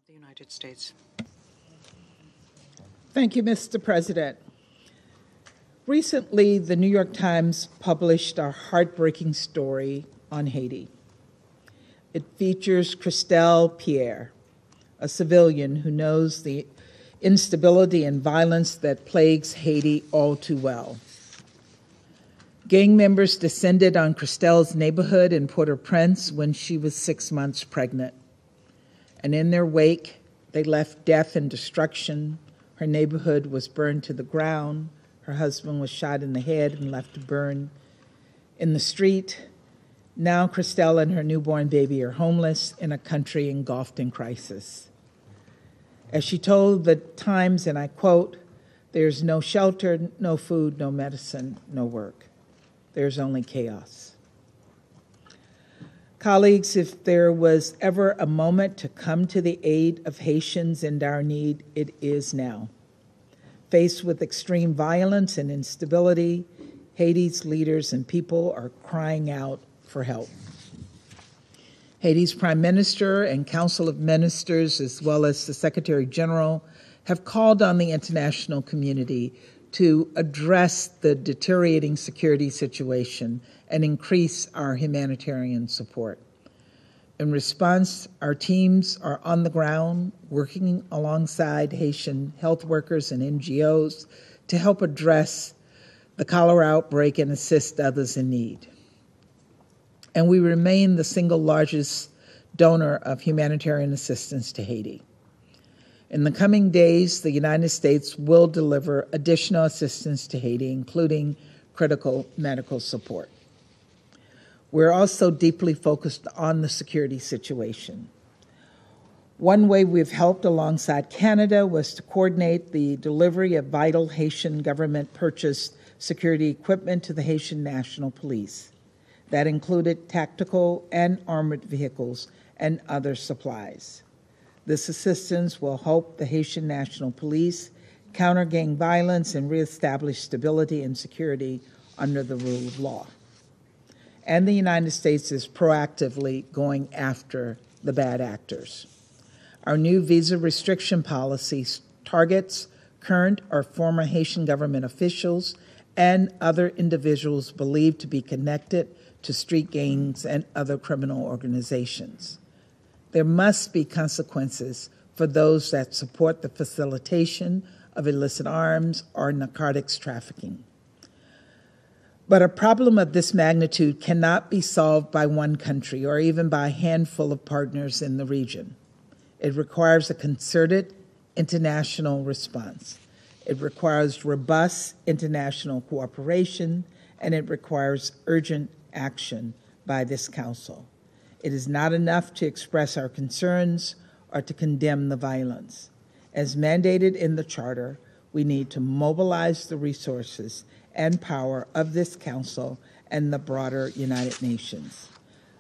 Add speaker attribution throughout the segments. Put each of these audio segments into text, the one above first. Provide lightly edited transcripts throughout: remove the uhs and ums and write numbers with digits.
Speaker 1: the United States.
Speaker 2: Thank you, Mr. President. Recently, the New York Times published a heartbreaking story on Haiti. It features Christelle Pierre, a civilian who knows the instability and violence that plagues Haiti all too well. Gang members descended on Christelle's neighborhood in Port-au-Prince when she was 6 months pregnant. And in their wake, they left death and destruction. Her neighborhood was burned to the ground. Her husband was shot in the head and left to burn in the street. Now Christelle and her newborn baby are homeless in a country engulfed in crisis. As she told the Times, and I quote, "There's no shelter, no food, no medicine, no work. There's only chaos." Colleagues, if there was ever a moment to come to the aid of Haitians in dire need, it is now. Faced with extreme violence and instability, Haiti's leaders and people are crying out for help. Haiti's Prime Minister and Council of Ministers, as well as the Secretary General, have called on the international community to address the deteriorating security situation and increase our humanitarian support. In response, our teams are on the ground working alongside Haitian health workers and NGOs to help address the cholera outbreak and assist others in need. And we remain the single largest donor of humanitarian assistance to Haiti. In the coming days, the United States will deliver additional assistance to Haiti, including critical medical support. We're also deeply focused on the security situation. One way we've helped alongside Canada was to coordinate the delivery of vital Haitian government-purchased security equipment to the Haitian National Police. That included tactical and armored vehicles and other supplies. This assistance will help the Haitian National Police counter gang violence and reestablish stability and security under the rule of law. And the United States is proactively going after the bad actors. Our new visa restriction policy targets current or former Haitian government officials and other individuals believed to be connected to street gangs and other criminal organizations. There must be consequences for those that support the facilitation of illicit arms or narcotics trafficking. But a problem of this magnitude cannot be solved by one country or even by a handful of partners in the region. It requires a concerted international response. It requires robust international cooperation, and it requires urgent action by this Council. It is not enough to express our concerns or to condemn the violence. As mandated in the Charter, we need to mobilize the resources and power of this Council and the broader United Nations.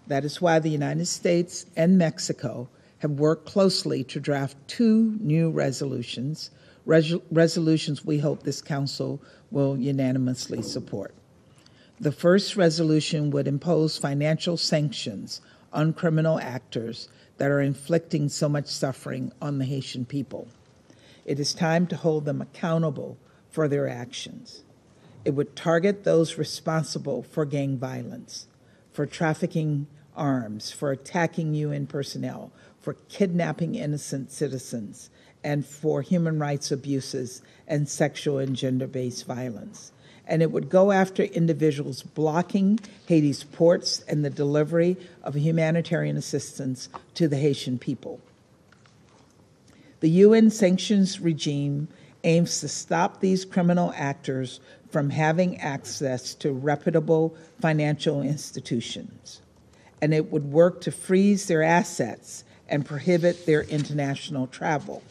Speaker 2: That is why the United States and Mexico have worked closely to draft 2 new resolutions we hope this Council will unanimously support. The first resolution would impose financial sanctions on criminal actors that are inflicting so much suffering on the Haitian people. It is time to hold them accountable for their actions. It would target those responsible for gang violence, for trafficking arms, for attacking UN personnel, for kidnapping innocent citizens, and for human rights abuses and sexual and gender-based violence. And it would go after individuals blocking Haiti's ports and the delivery of humanitarian assistance to the Haitian people. The UN sanctions regime aims to stop these criminal actors from having access to reputable financial institutions, and it would work to freeze their assets and prohibit their international travel.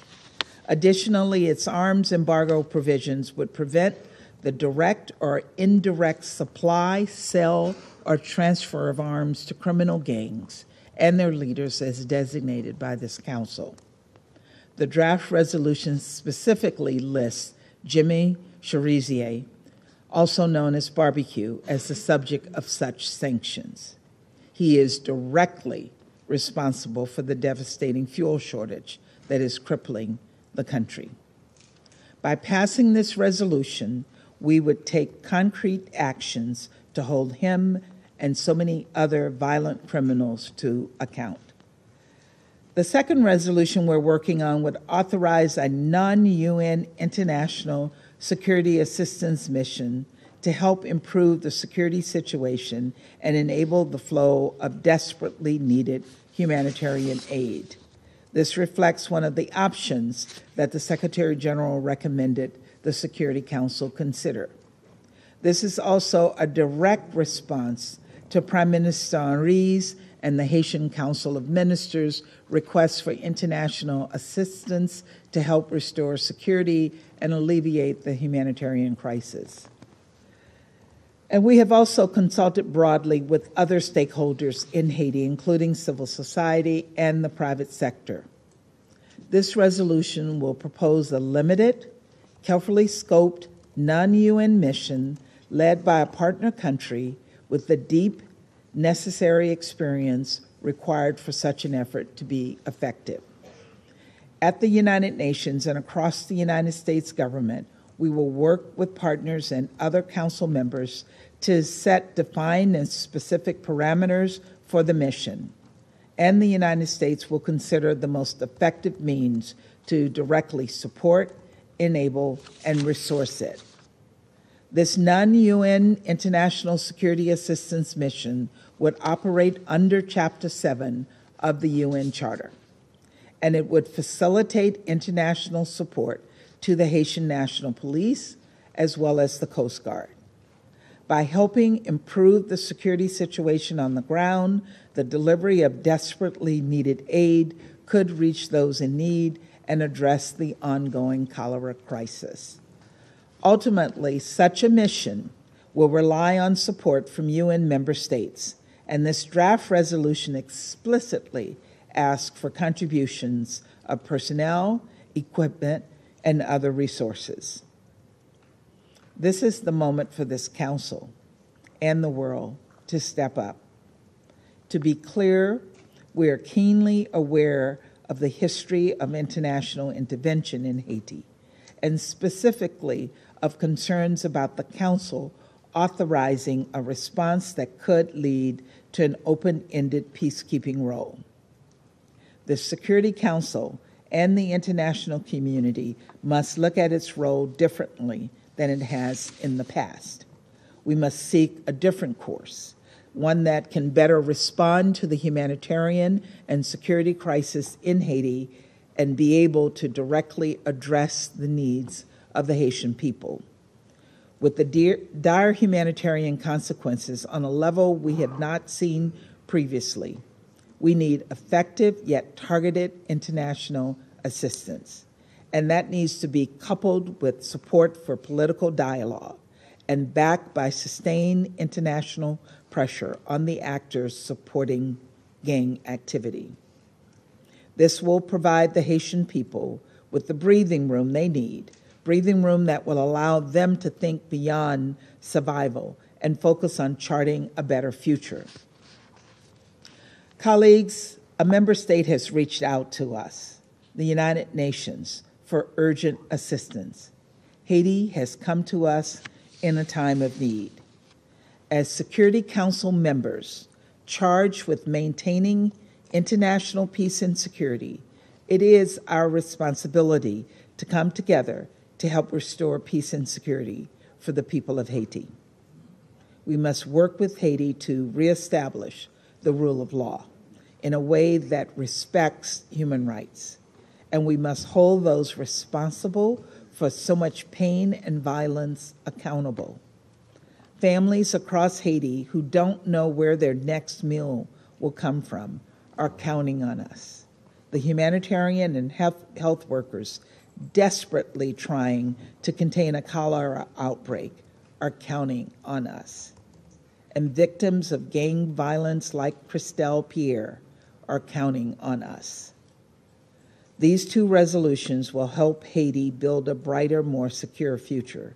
Speaker 2: Additionally, its arms embargo provisions would prevent the direct or indirect supply, sale, or transfer of arms to criminal gangs and their leaders as designated by this Council. The draft resolution specifically lists Jimmy Cherizier, also known as Barbecue, as the subject of such sanctions. He is directly responsible for the devastating fuel shortage that is crippling the country. By passing this resolution, we would take concrete actions to hold him and so many other violent criminals to account. The second resolution we're working on would authorize a non-UN international security assistance mission to help improve the security situation and enable the flow of desperately needed humanitarian aid. This reflects one of the options that the Secretary General recommended the Security Council consider. This is also a direct response to Prime Minister Henry's and the Haitian Council of Ministers' requests for international assistance to help restore security and alleviate the humanitarian crisis. And we have also consulted broadly with other stakeholders in Haiti, including civil society and the private sector. This resolution will propose a limited, carefully scoped, non-UN mission led by a partner country with the deep, necessary experience required for such an effort to be effective. At the United Nations and across the United States government, we will work with partners and other council members to set defined and specific parameters for the mission, and the United States will consider the most effective means to directly support, enable, and resource it. This non-UN international security assistance mission would operate under Chapter 7 of the UN Charter, and it would facilitate international support to the Haitian National Police as well as the Coast Guard. By helping improve the security situation on the ground, the delivery of desperately needed aid could reach those in need and address the ongoing cholera crisis. Ultimately, such a mission will rely on support from UN member states, and this draft resolution explicitly asks for contributions of personnel, equipment, and other resources. This is the moment for this council and the world to step up. To be clear, we are keenly aware of the history of international intervention in Haiti, and specifically of concerns about the council authorizing a response that could lead to an open-ended peacekeeping role. The Security Council and the international community must look at its role differently than it has in the past. We must seek a different course, one that can better respond to the humanitarian and security crisis in Haiti and be able to directly address the needs of the Haitian people. With the dire humanitarian consequences on a level we have not seen previously, we need effective yet targeted international assistance. And that needs to be coupled with support for political dialogue and backed by sustained international pressure on the actors supporting gang activity. This will provide the Haitian people with the breathing room they need, breathing room that will allow them to think beyond survival and focus on charting a better future. Colleagues, a member state has reached out to us, the United Nations, for urgent assistance. Haiti has come to us in a time of need. As Security Council members charged with maintaining international peace and security, it is our responsibility to come together to help restore peace and security for the people of Haiti. We must work with Haiti to reestablish the rule of law in a way that respects human rights. And we must hold those responsible for so much pain and violence accountable. Families across Haiti who don't know where their next meal will come from are counting on us. The humanitarian and health workers desperately trying to contain a cholera outbreak are counting on us. And victims of gang violence like Christelle Pierre are counting on us. These two resolutions will help Haiti build a brighter, more secure future.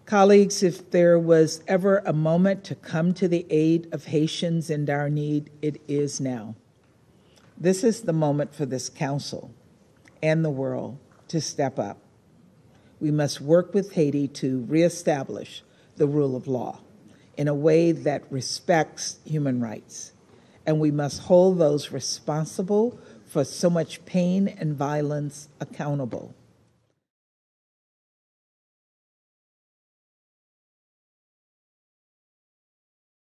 Speaker 2: Colleagues, if there was ever a moment to come to the aid of Haitians in dire need, it is now. This is the moment for this council and the world to step up. We must work with Haiti to reestablish the rule of law in a way that respects human rights. And we must hold those responsible for so much pain and violence accountable.